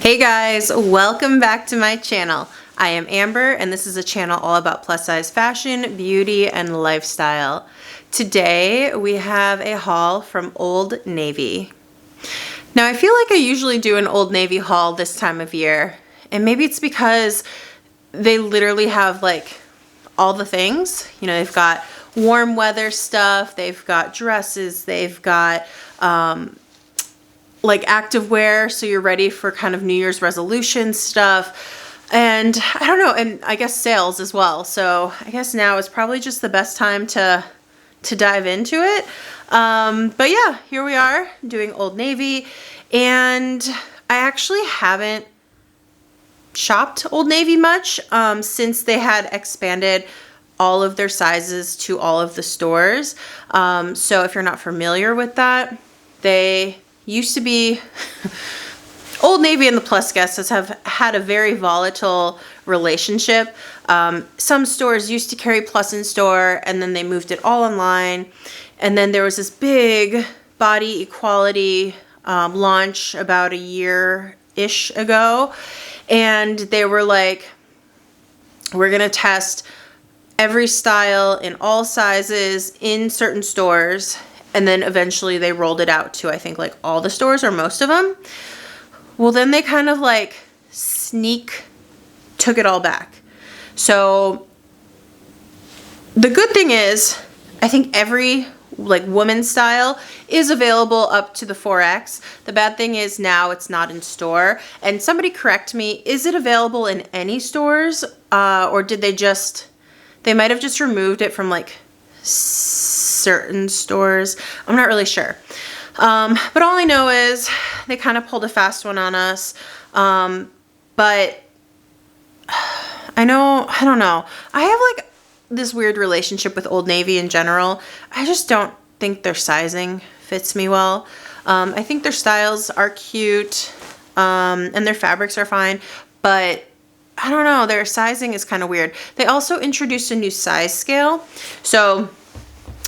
Hey guys, welcome back to my channel. I am Amber and this is a channel all about plus size fashion, beauty, and lifestyle. Today we have a haul from Old Navy. Now I feel like I usually do an Old Navy haul this time of year, and maybe it's because they literally have like all the things. You know, they've got warm weather stuff, they've got dresses, they've got like activewear, so you're ready for kind of New Year's resolution stuff, and I don't know, and I guess sales as well. So I guess now is probably just the best time to dive into it. But yeah, here we are doing Old Navy, and I actually haven't shopped Old Navy much since they had expanded all of their sizes to all of the stores. So if you're not familiar with that, they used to be Old Navy and the Plus guests have had a very volatile relationship. Some stores used to carry Plus in store, and then they moved it all online. And then there was this big body equality launch about a year-ish ago. And they were like, we're gonna test every style in all sizes in certain stores. And then eventually they rolled it out to, I think, like all the stores or most of them. Well, then they kind of like took it all back. So the good thing is, I think every like women's style is available up to the 4X. The bad thing is now it's not in store. And somebody correct me, is it available in any stores? Or did they might have just removed it from like certain stores. I'm not really sure. But all I know is they kind of pulled a fast one on us. But I don't know. I have like this weird relationship with Old Navy in general. I just don't think their sizing fits me well. I think their styles are cute, and their fabrics are fine, but I don't know, their sizing is kind of weird. They also introduced a new size scale. So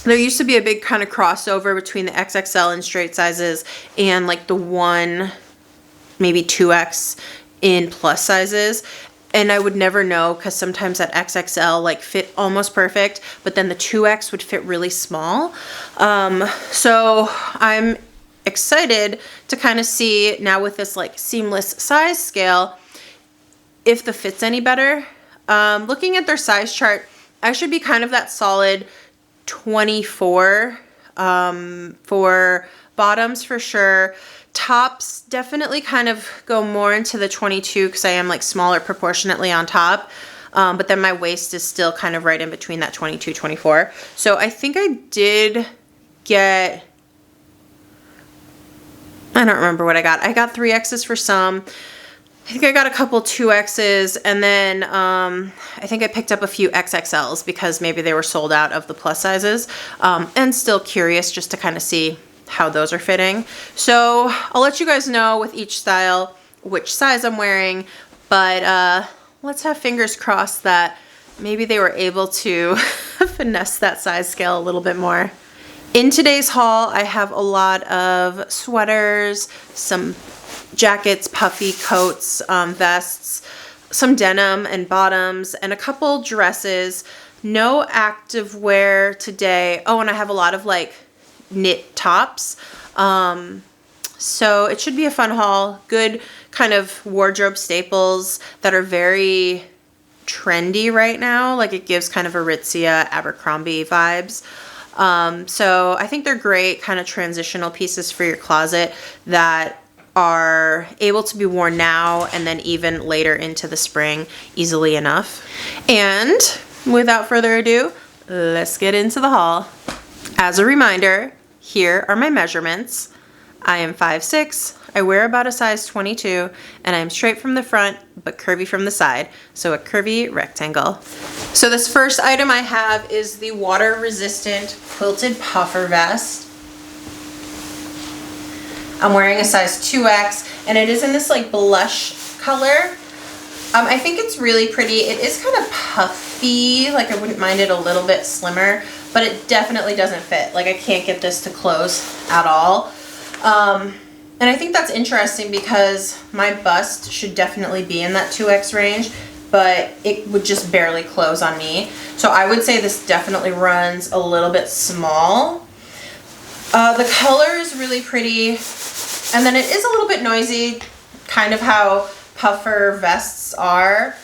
there used to be a big kind of crossover between the XXL in straight sizes and like the 1, maybe 2X in plus sizes. And I would never know because sometimes that XXL like fit almost perfect, but then the 2X would fit really small. So I'm excited to kind of see now with this like seamless size scale if the fit's any better. Looking at their size chart, I should be kind of that solid 24 for bottoms for sure. Tops definitely kind of go more into the 22 because I am like smaller proportionately on top. But then my waist is still kind of right in between that 22, 24. So I think I did get, I don't remember what I got. I got 3Xs for some. I think I got a couple 2Xs, and then I think I picked up a few XXLs because maybe they were sold out of the plus sizes, and still curious just to kind of see how those are fitting. So I'll let you guys know with each style which size I'm wearing, but let's have fingers crossed that maybe they were able to finesse that size scale a little bit more. In today's haul, I have a lot of sweaters, some jackets, puffy coats, vests, some denim and bottoms, and a couple dresses. No activewear today. Oh, and I have a lot of like knit tops. So it should be a fun haul. Good kind of wardrobe staples that are very trendy right now. Like it gives kind of Aritzia, Abercrombie vibes. So I think they're great kind of transitional pieces for your closet that are able to be worn now and then even later into the spring easily enough. And without further ado, let's get into the haul. As a reminder, here are my measurements. I am 5'6", I wear about a size 22, and I am straight from the front but curvy from the side, so a curvy rectangle. So this first item I have is the water resistant quilted puffer vest. I'm wearing a size 2X, and it is in this like blush color. I think it's really pretty. It is kind of puffy, like I wouldn't mind it a little bit slimmer, but it definitely doesn't fit. Like I can't get this to close at all. And I think that's interesting because my bust should definitely be in that 2X range, but it would just barely close on me. So I would say this definitely runs a little bit small. The color is really pretty, and then it is a little bit noisy, kind of how puffer vests are.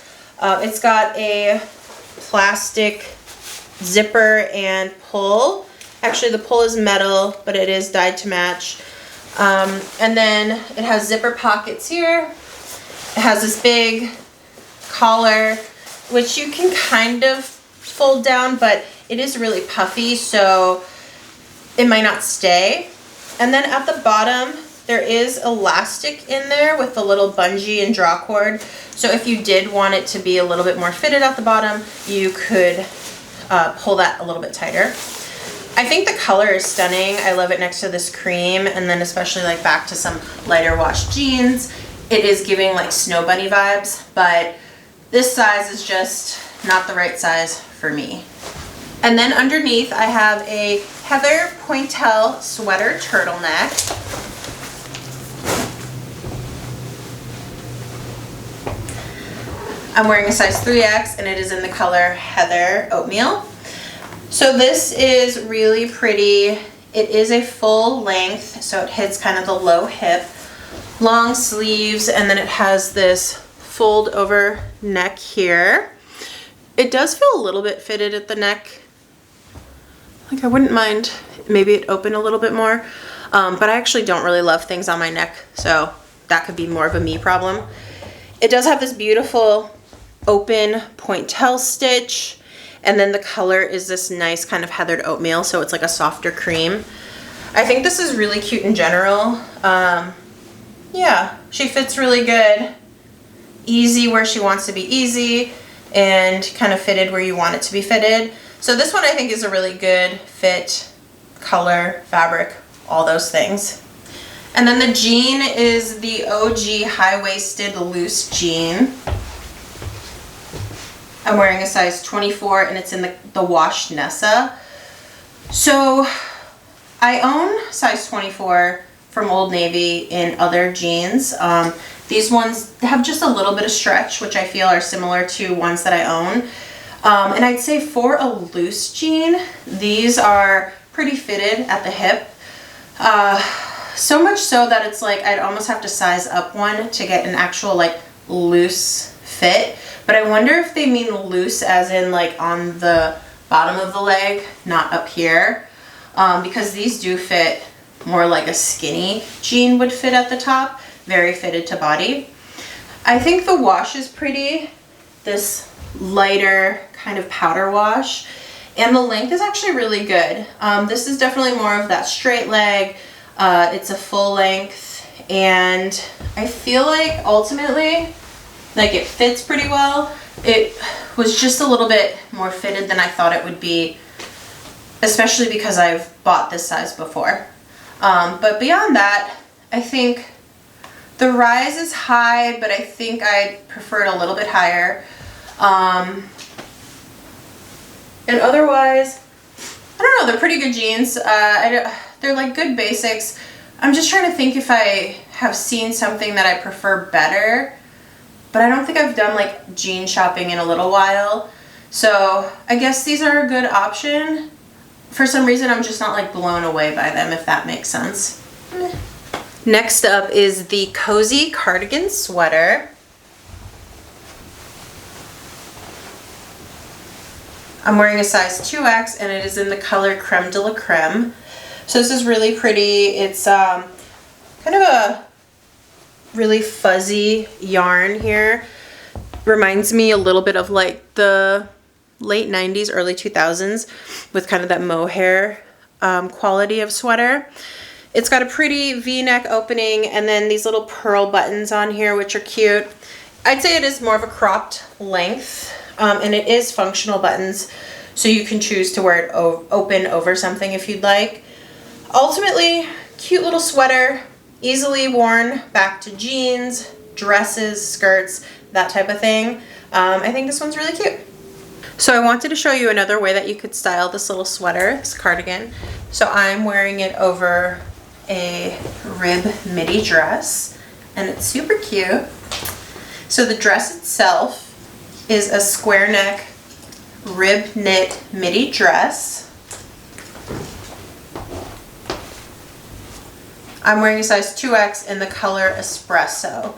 It's got a plastic zipper and pull. Actually, the pull is metal, but it is dyed to match. And then it has zipper pockets here. It has this big collar, which you can kind of fold down, but it is really puffy, so it might not stay. And then at the bottom, there is elastic in there with the little bungee and draw cord. So if you did want it to be a little bit more fitted at the bottom, you could pull that a little bit tighter. I think the color is stunning. I love it next to this cream, and then especially like back to some lighter wash jeans. It is giving like Snow Bunny vibes, but this size is just not the right size for me. And then underneath I have a Heather Pointelle sweater turtleneck. I'm wearing a size 3X and it is in the color Heather Oatmeal. So this is really pretty. It is a full length, so it hits kind of the low hip, long sleeves, and then it has this fold over neck here. It does feel a little bit fitted at the neck. Like I wouldn't mind maybe it opened a little bit more, but I actually don't really love things on my neck, so that could be more of a me problem. It does have this beautiful open pointelle stitch, and then the color is this nice kind of heathered oatmeal, so it's like a softer cream. I think this is really cute in general. Yeah, she fits really good. Easy where she wants to be easy, and kind of fitted where you want it to be fitted. So this one I think is a really good fit, color, fabric, all those things. And then the jean is the OG high-waisted loose jean. I'm wearing a size 24 and it's in the wash Nessa. So I own size 24 from Old Navy in other jeans. These ones have just a little bit of stretch, which I feel are similar to ones that I own. And I'd say for a loose jean, these are pretty fitted at the hip. So much so that it's like I'd almost have to size up one to get an actual like loose fit. But I wonder if they mean loose as in like on the bottom of the leg, not up here. Because these do fit more like a skinny jean would fit at the top, very fitted to body. I think the wash is pretty, this lighter kind of powder wash, and the length is actually really good. This is definitely more of that straight leg. It's a full length, and I feel like ultimately like it fits pretty well. It was just a little bit more fitted than I thought it would be, especially because I've bought this size before. But beyond that, I think the rise is high, but I think I'd prefer it a little bit higher. And otherwise, I don't know, they're pretty good jeans. They're like good basics. I'm just trying to think if I have seen something that I prefer better, but I don't think I've done like jean shopping in a little while. So I guess these are a good option. For some reason, I'm just not like blown away by them, if that makes sense. Next up is the Cozy Cardigan Sweater. I'm wearing a size 2X and it is in the color Creme de la Creme. So this is really pretty. It's kind of a really fuzzy yarn here. Reminds me a little bit of like the late 90s, early 2000s with kind of that mohair quality of sweater. It's got a pretty V-neck opening and then these little pearl buttons on here, which are cute. I'd say it is more of a cropped length, and it is functional buttons, so you can choose to wear it open over something if you'd like. Ultimately, cute little sweater, easily worn back to jeans, dresses, skirts, that type of thing. I think this one's really cute. So I wanted to show you another way that you could style this little sweater, this cardigan. So I'm wearing it over a rib midi dress, and it's super cute. So the dress itself is a square neck rib knit midi dress. I'm wearing a size 2X in the color espresso.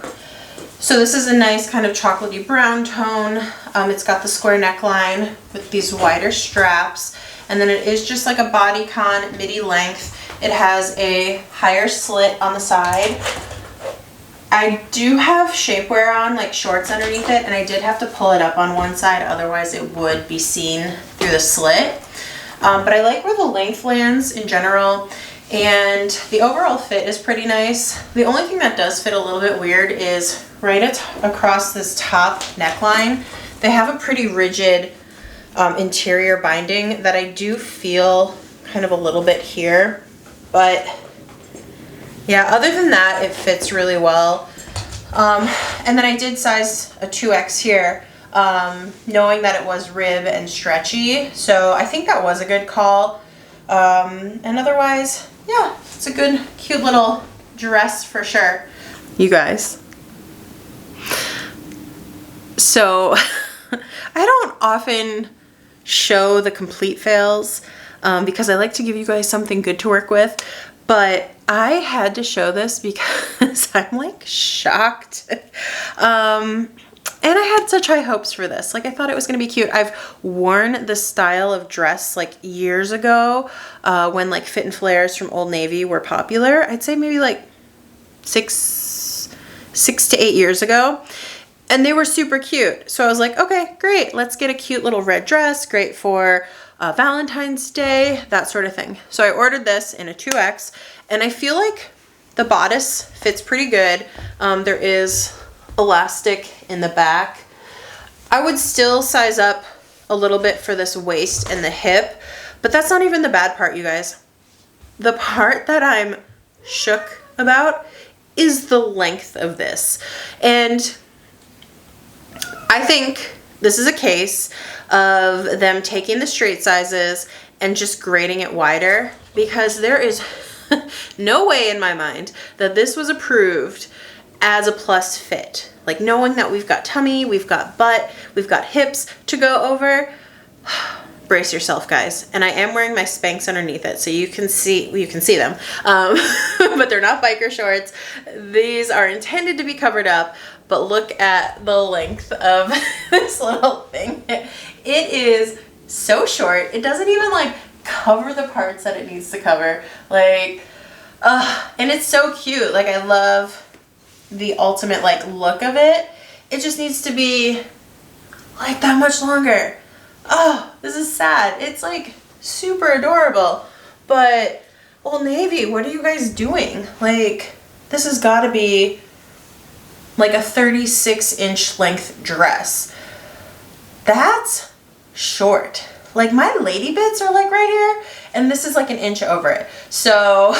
So this is a nice kind of chocolatey brown tone. It's got the square neckline with these wider straps, and then it is just like a bodycon midi length. It has a higher slit on the side. I do have shapewear on, like shorts underneath it, and I did have to pull it up on one side, otherwise it would be seen through the slit. But I like where the length lands in general, and the overall fit is pretty nice. The only thing that does fit a little bit weird is right across this top neckline. They have a pretty rigid interior binding that I do feel kind of a little bit here, but yeah, other than that, it fits really well. And then I did size a 2X here, knowing that it was rib and stretchy. So I think that was a good call. And otherwise, yeah, it's a good, cute little dress for sure. You guys. So I don't often show the complete fails because I like to give you guys something good to work with. But I had to show this because I'm like shocked. And I had such high hopes for this. Like I thought it was gonna be cute. I've worn this style of dress like years ago when like fit and flares from Old Navy were popular. I'd say maybe like six to 8 years ago. And they were super cute. So I was like, okay, great. Let's get a cute little red dress. Great for Valentine's Day, that sort of thing. So I ordered this in a 2X, and I feel like the bodice fits pretty good. There is elastic in the back. I would still size up a little bit for this waist and the hip, but that's not even the bad part, you guys. The part that I'm shook about is the length of this. And I think this is a case of them taking the straight sizes and just grading it wider, because there is no way in my mind that this was approved as a plus fit. Like knowing that we've got tummy, we've got butt, we've got hips to go over. Brace yourself, guys. And I am wearing my Spanx underneath it, so you can see them, but they're not biker shorts. These are intended to be covered up, but look at the length of this little thing. It is so short. It doesn't even like cover the parts that it needs to cover. Like, and it's so cute. Like I love the ultimate like look of it. It just needs to be like that much longer. Oh, this is sad. It's like super adorable, but Old Navy, what are you guys doing? Like, this has got to be like a 36-inch length dress. That's short. Like my lady bits are like right here, and this is like an inch over it. So,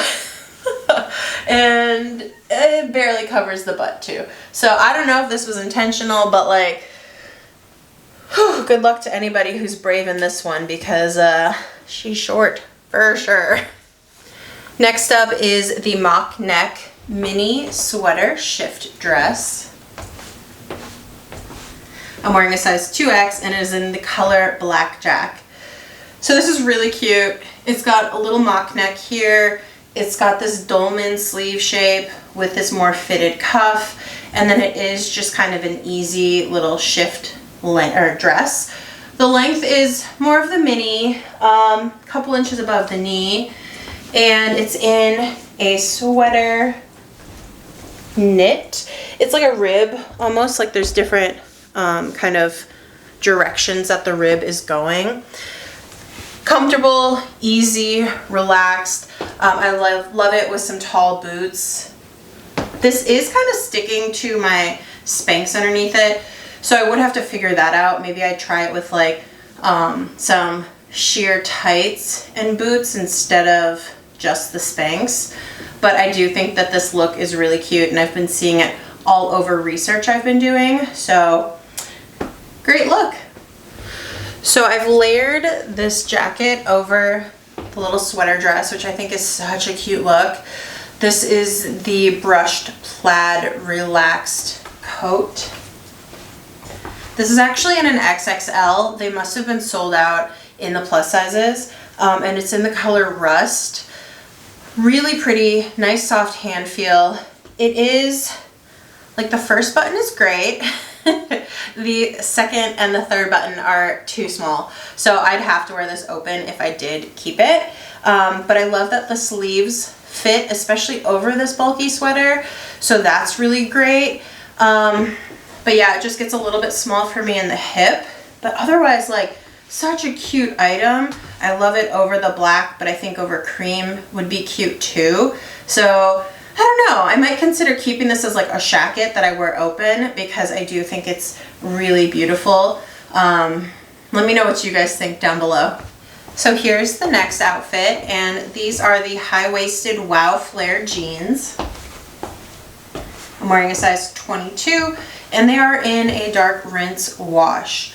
and it barely covers the butt too. So I don't know if this was intentional, but like, whew, good luck to anybody who's brave in this one, because she's short for sure. Next up is the mock neck mini sweater shift dress. I'm wearing a size 2X, and it is in the color Blackjack. So this is really cute. It's got a little mock neck here. It's got this dolman sleeve shape with this more fitted cuff, and then it is just kind of an easy little shift dress. The length is more of the mini, couple inches above the knee, and it's in a sweater knit. It's like a rib almost, like there's different kind of directions that the rib is going. Comfortable, easy, relaxed. I love it with some tall boots. This is kind of sticking to my Spanx underneath it, so I would have to figure that out. Maybe I'd try it with like some sheer tights and boots instead of just the Spanx. But I do think that this look is really cute, and I've been seeing it all over research I've been doing, so great look. So I've layered this jacket over the little sweater dress, which I think is such a cute look. This is the brushed plaid relaxed coat. This is actually in an XXL. They must have been sold out in the plus sizes. And it's in the color Rust. Really pretty, nice soft hand feel. It is, like, the first button is great. The second and the third button are too small. So I'd have to wear this open if I did keep it. But I love that the sleeves fit, especially over this bulky sweater. So that's really great. But yeah, it just gets a little bit small for me in the hip. But otherwise, like, such a cute item. I love it over the black, but I think over cream would be cute too. So I don't know, I might consider keeping this as like a shacket that I wear open because I do think it's really beautiful. Let me know what you guys think down below. So here's the next outfit, and these are the high-waisted Wow Flare jeans. I'm wearing a size 22, and they are in a dark rinse wash.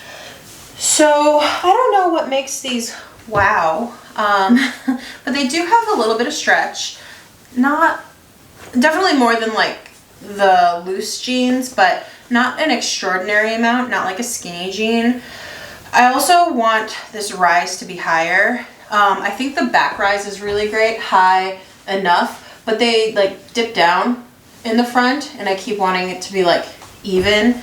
So I don't know what makes these wow, but they do have a little bit of stretch. Not, definitely more than like the loose jeans, but not an extraordinary amount, not like a skinny jean. I also want this rise to be higher. I think the back rise is really great, high enough, but they like dip down in the front, and I keep wanting it to be like even.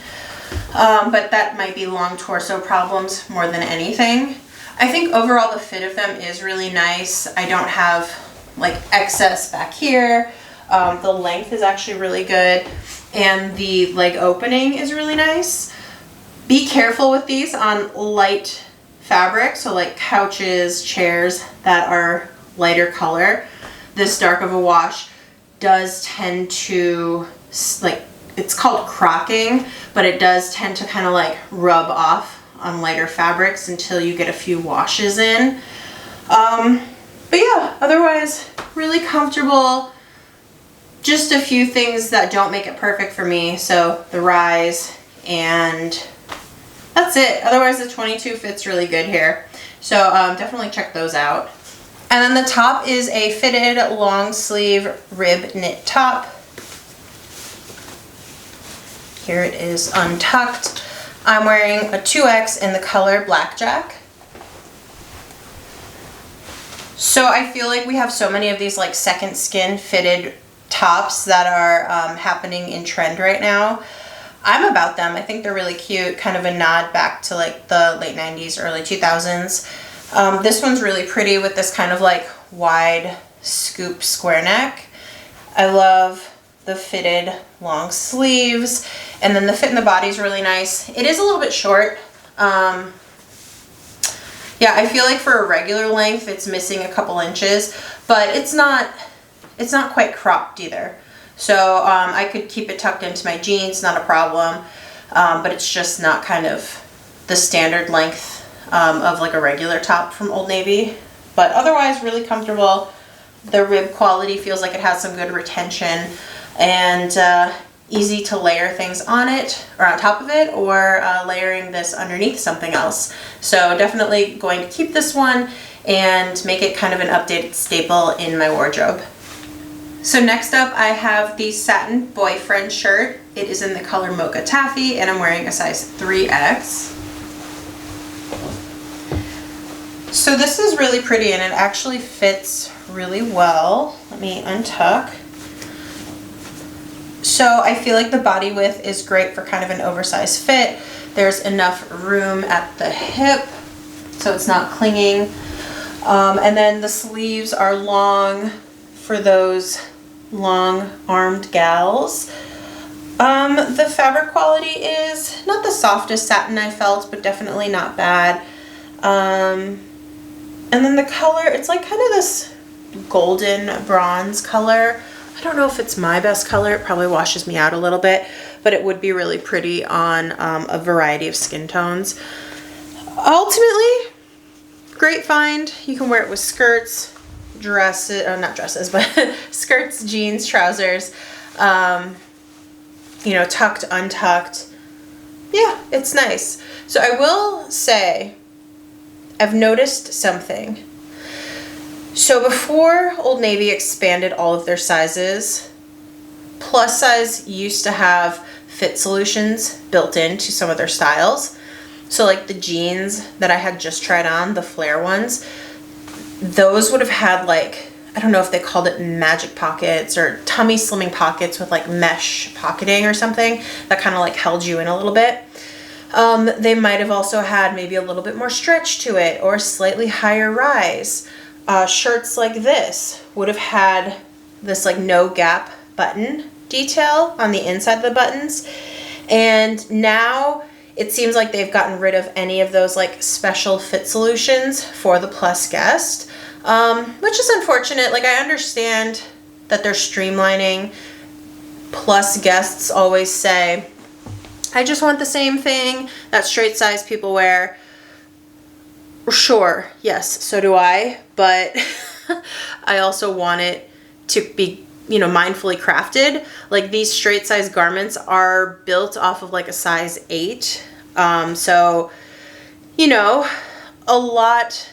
But that might be long torso problems more than anything. I think overall the fit of them is really nice. I don't have like excess back here. The length is actually really good, and the leg opening is really nice. Be careful with these on light fabric, so like couches, chairs that are lighter color. This dark of a wash does tend to, like, it's called crocking, but it does tend to kind of like rub off on lighter fabrics until you get a few washes in. But yeah, otherwise really comfortable. Just a few things that don't make it perfect for me. So the rise, and that's it. Otherwise the 22 fits really good here. So definitely check those out. And then the top is a fitted long sleeve rib knit top. Here it is untucked. I'm wearing a 2X in the color Blackjack. So I feel like we have so many of these like second skin fitted tops that are happening in trend right now. I'm about them. I think they're really cute, kind of a nod back to like the late 90s, early 2000s. This one's really pretty with this kind of like wide scoop square neck. I love the fitted long sleeves, and then the fit in the body is really nice. It is a little bit short. Yeah, I feel like for a regular length it's missing a couple inches, but it's not quite cropped either. So I could keep it tucked into my jeans, not a problem, but it's just not kind of the standard length of like a regular top from Old Navy. But otherwise really comfortable. The rib quality feels like it has some good retention, and easy to layer things on it or on top of it, or layering this underneath something else. So definitely going to keep this one and make it kind of an updated staple in my wardrobe. So next up I have the Satin boyfriend shirt. It is in the color Mocha Taffy, and I'm wearing a size 3X. So this is really pretty, and it actually fits really well. Let me untuck. So I feel like the body width is great for kind of an oversized fit. There's enough room at the hip, so it's not clinging. And then the sleeves are long for those long-armed gals. The fabric quality is not the softest satin I felt, but definitely not bad. And then the color, it's like kind of this golden bronze color. I don't know if it's my best color. It probably washes me out a little bit, but it would be really pretty on a variety of skin tones. Ultimately, great find. You can wear it with skirts, dresses, not dresses, but skirts, jeans, trousers, you know, tucked, untucked. Yeah, it's nice. So I will say, I've noticed something. So before Old Navy expanded all of their sizes, plus size used to have fit solutions built into some of their styles. So like the jeans that I had just tried on, the flare ones, those would have had like, I don't know if they called it magic pockets or tummy slimming pockets with like mesh pocketing or something that kind of like held you in a little bit. They might have also had maybe a little bit more stretch to it or slightly higher rise. Shirts like this would have had this like no gap button detail on the inside of the buttons. And now it seems like they've gotten rid of any of those like special fit solutions for the plus guest, which is unfortunate. Like I understand that they're streamlining. Plus guests always say, I just want the same thing that straight size people wear. Sure, yes, so do I, but I also want it to be, you know, mindfully crafted. Like these straight size garments are built off of like a size 8. So, you know, a lot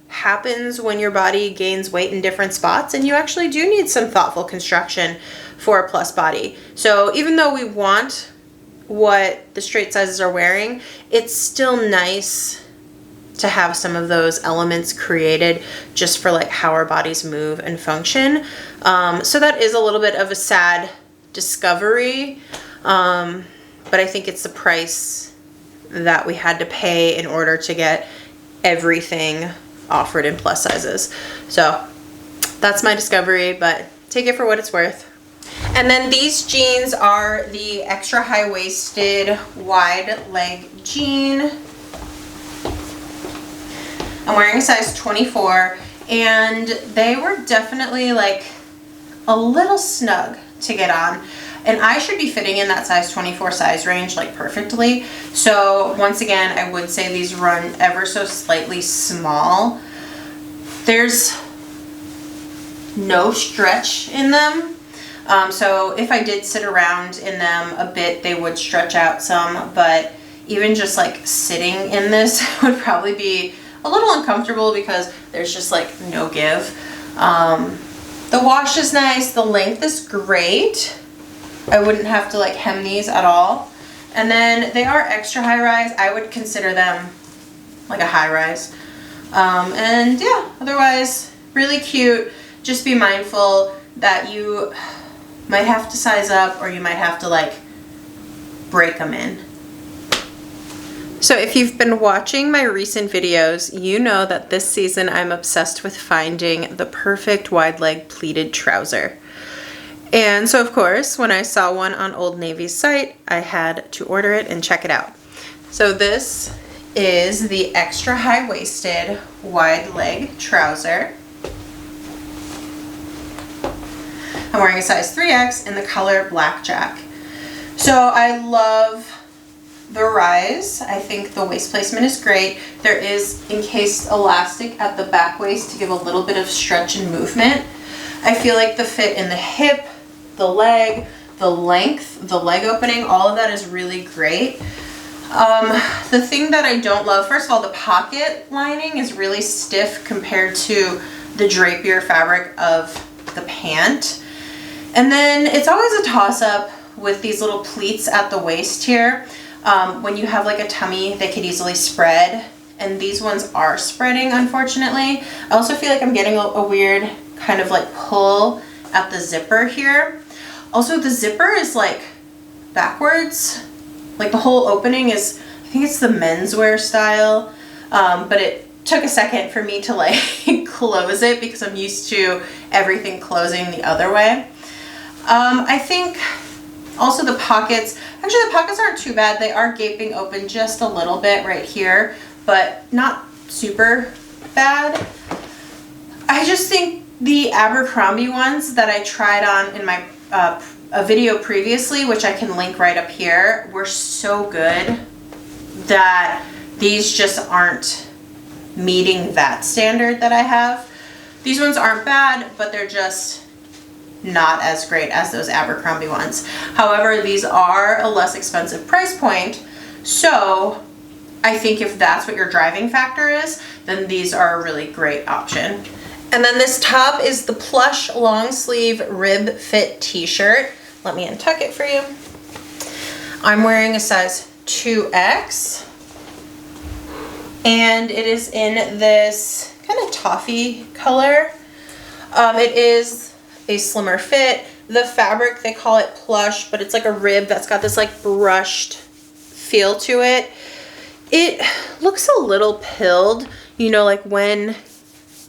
happens when your body gains weight in different spots, and you actually do need some thoughtful construction for a plus body. So even though we want what the straight sizes are wearing, it's still nice to have some of those elements created just for like how our bodies move and function. So that is a little bit of a sad discovery, but I think it's the price that we had to pay in order to get everything offered in plus sizes. So that's my discovery, but take it for what it's worth. And then these jeans are the extra high-waisted wide leg jean. I'm wearing a size 24, and they were definitely like a little snug to get on. And I should be fitting in that size 24 size range like perfectly. So once again, I would say these run ever so slightly small. There's no stretch in them. So if I did sit around in them a bit, they would stretch out some, but even just like sitting in this would probably be a little uncomfortable because there's just like no give. The wash is nice, the length is great. I wouldn't have to like hem these at all. And then they are extra high rise. I would consider them like a high rise. And yeah, otherwise really cute. Just be mindful that you might have to size up, or you might have to like break them in. So if you've been watching my recent videos, you know that this season I'm obsessed with finding the perfect wide leg pleated trouser. And so of course, when I saw one on Old Navy's site, I had to order it and check it out. So this is the extra high-waisted wide leg trouser. I'm wearing a size 3X in the color Blackjack. So I love the rise. I think the waist placement is great. There is encased elastic at the back waist to give a little bit of stretch and movement. I feel like the fit in the hip, the leg, the length, the leg opening, all of that is really great. The thing that I don't love, first of all, the pocket lining is really stiff compared to the drapier fabric of the pant. And then it's always a toss-up with these little pleats at the waist here. When you have like a tummy, they could easily spread, and these ones are spreading, unfortunately. I also feel like I'm getting a weird kind of like pull at the zipper here. Also, the zipper is like backwards. Like the whole opening is, I think it's the menswear style, but it took a second for me to like close it because I'm used to everything closing the other way. I think also the pockets, actually the pockets aren't too bad. They are gaping open just a little bit right here, but not super bad. I just think the Abercrombie ones that I tried on in my a video previously, which I can link right up here, were so good that these just aren't meeting that standard that I have. These ones aren't bad, but they're just not as great as those Abercrombie ones. However, these are a less expensive price point, so I think if that's what your driving factor is, then these are a really great option. And then this top is the Plush long sleeve Rib Fit T-shirt. Let me untuck it for you. I'm wearing a size 2X. And it is in this kind of toffee color. It is a slimmer fit. The fabric, they call it plush, but it's like a rib that's got this like brushed feel to it. It looks a little pilled, you know, like when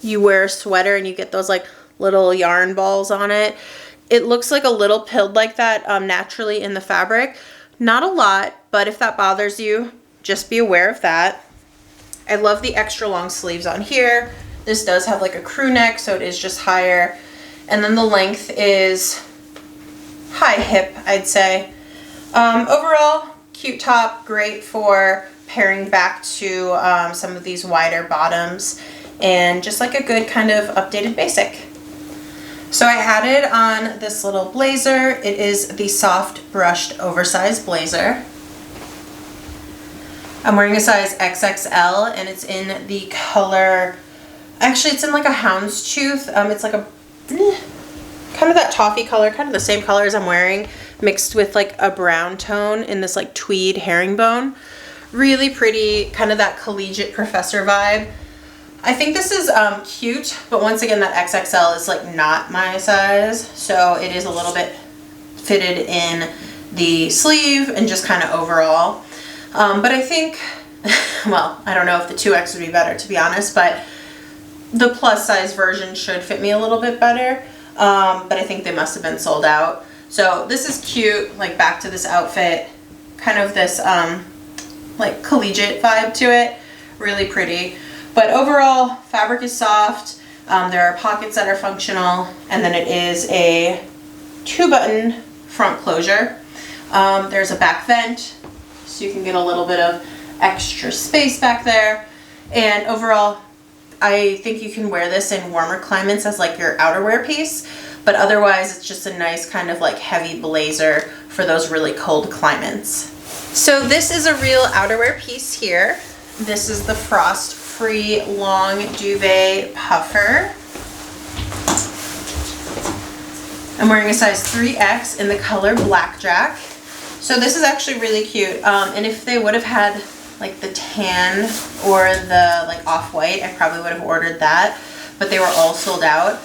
you wear a sweater and you get those like little yarn balls on it. It looks like a little pilled like that naturally in the fabric. Not a lot, but if that bothers you, just be aware of that. I love the extra long sleeves on here. This does have like a crew neck, so it is just higher. And then the length is high hip, I'd say. Overall, cute top, great for pairing back to some of these wider bottoms, and just like a good kind of updated basic. So I added on this little blazer. It is the soft brushed oversized blazer. I'm wearing a size XXL, and it's in the color, actually it's in like a houndstooth. It's like a kind of that toffee color, kind of the same color as I'm wearing, mixed with like a brown tone in this like tweed herringbone. Really pretty, kind of that collegiate professor vibe. I think this is cute, but once again, that XXL is like not my size, so it is a little bit fitted in the sleeve and just kind of overall. But I think, well, I don't know if the 2X would be better, to be honest, but the plus size version should fit me a little bit better. But I think they must have been sold out. So this is cute, like back to this outfit, kind of this like collegiate vibe to it. Really pretty. But overall, fabric is soft. There are pockets that are functional, and then it is a 2-button front closure. There's a back vent, so you can get a little bit of extra space back there. And overall, I think you can wear this in warmer climates as like your outerwear piece, but otherwise it's just a nice kind of like heavy blazer for those really cold climates. So this is a real outerwear piece here. This is the frost-free long duvet puffer. I'm wearing a size 3X in the color Blackjack. So this is actually really cute. And if they would have had like the tan or the like off-white, I probably would have ordered that, but they were all sold out.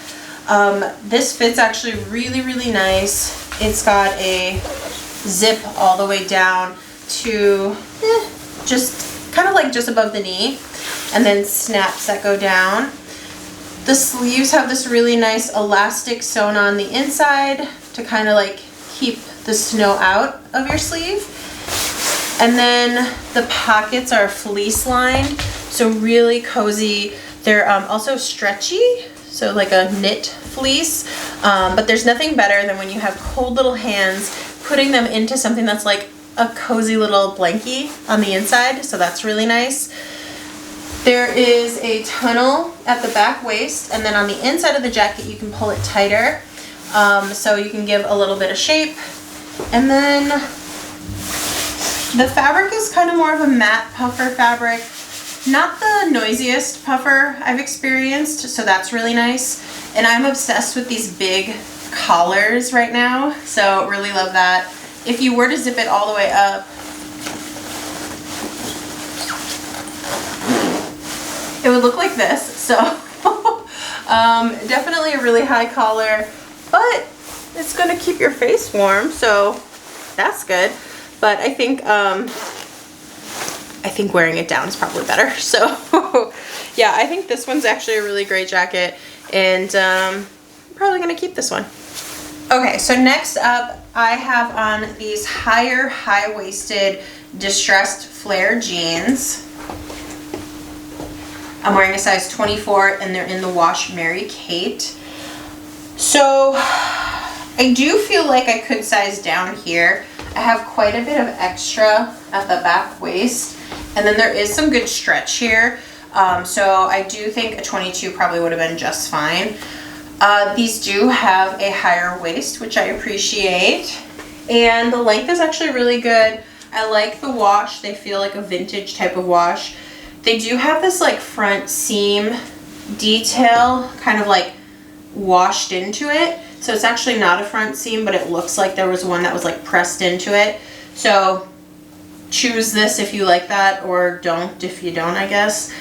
This fits actually really, really nice. It's got a zip all the way down to just kind of like just above the knee, and then snaps that go down. The sleeves have this really nice elastic sewn on the inside to kind of like keep the snow out of your sleeve. And then the pockets are fleece lined, so really cozy. They're also stretchy, so like a knit fleece, but there's nothing better than when you have cold little hands, putting them into something that's like a cozy little blankie on the inside, so that's really nice. There is a tunnel at the back waist, and then on the inside of the jacket you can pull it tighter, so you can give a little bit of shape. And then the fabric is kind of more of a matte puffer fabric. Not the noisiest puffer I've experienced, so that's really nice. And I'm obsessed with these big collars right now, so really love that. If you were to zip it all the way up, it would look like this. So definitely a really high collar, but it's gonna keep your face warm, so that's good. But I think wearing it down is probably better. So yeah, I think this one's actually a really great jacket, and I'm probably gonna keep this one. Okay, so next up I have on these higher high-waisted distressed flare jeans. I'm wearing a size 24, and they're in the Wash Mary Kate. So I do feel like I could size down here. I have quite a bit of extra at the back waist, and then there is some good stretch here. So I do think a 22 probably would have been just fine. These do have a higher waist, which I appreciate, and the length is actually really good. I like the wash. They feel like a vintage type of wash. They do have this like front seam detail kind of like washed into it. So it's actually not a front seam, but it looks like there was one that was like pressed into it. So choose this if you like that, or don't if you don't, I guess.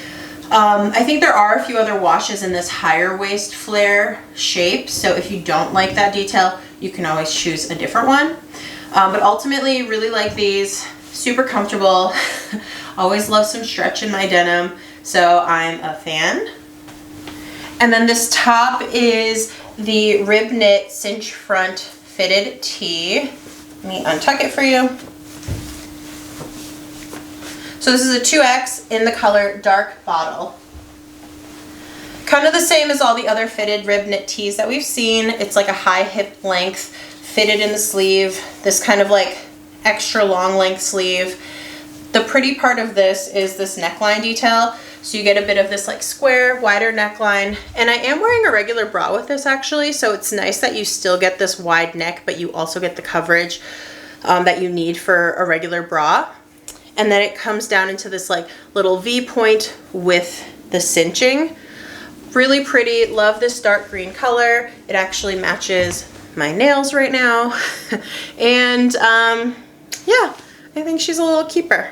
I think there are a few other washes in this higher waist flare shape, so if you don't like that detail, you can always choose a different one. But ultimately, really like these. Super comfortable. Always love some stretch in my denim, so I'm a fan. And then this top is the rib knit cinch front fitted tee. Let me untuck it for you. So this is a 2X in the color dark bottle. Kind of the same as all the other fitted rib knit tees that we've seen. It's like a high hip length, fitted in the sleeve, this kind of like extra long length sleeve. The pretty part of this is this neckline detail. So you get a bit of this like square, wider neckline. And I am wearing a regular bra with this actually, so it's nice that you still get this wide neck, but you also get the coverage that you need for a regular bra. And then it comes down into this like little V point with the cinching. Really pretty. Love this dark green color. It actually matches my nails right now. And yeah, I think she's a little keeper.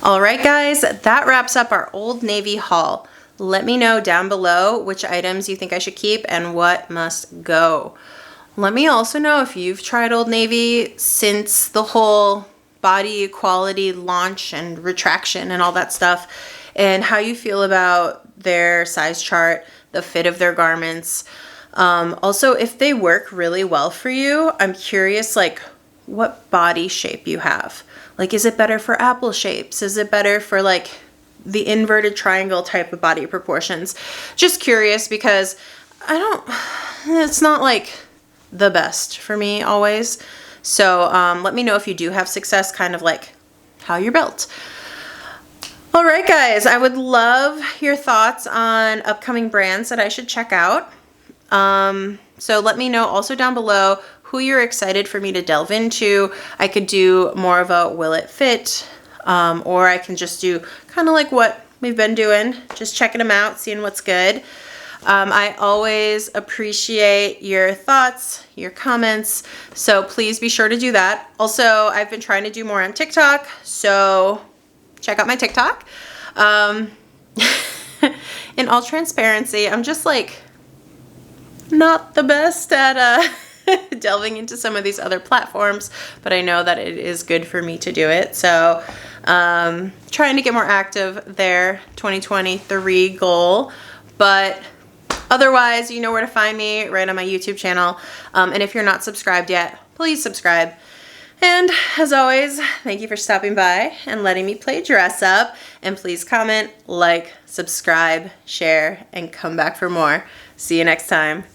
All right, guys, that wraps up our Old Navy haul. Let me know down below which items you think I should keep and what must go. Let me also know if you've tried Old Navy since the whole body equality launch and retraction and all that stuff, and how you feel about their size chart, the fit of their garments. Also, if they work really well for you, I'm curious like what body shape you have. Like, is it better for apple shapes? Is it better for like the inverted triangle type of body proportions? Just curious, because it's not like the best for me always. So let me know if you do have success, kind of like how you're built. All right, guys, I would love your thoughts on upcoming brands that I should check out. So let me know also down below who you're excited for me to delve into. I could do more of a will it fit, or I can just do kind of like what we've been doing, just checking them out, seeing what's good. I always appreciate your thoughts, your comments, so please be sure to do that. Also, I've been trying to do more on TikTok, so check out my TikTok. In all transparency, I'm just like not the best at delving into some of these other platforms, but I know that it is good for me to do it. So trying to get more active there, 2023 goal. But otherwise, you know where to find me, right on my YouTube channel. And if you're not subscribed yet, please subscribe. And as always, thank you for stopping by and letting me play dress up. And please comment, like, subscribe, share, and come back for more. See you next time.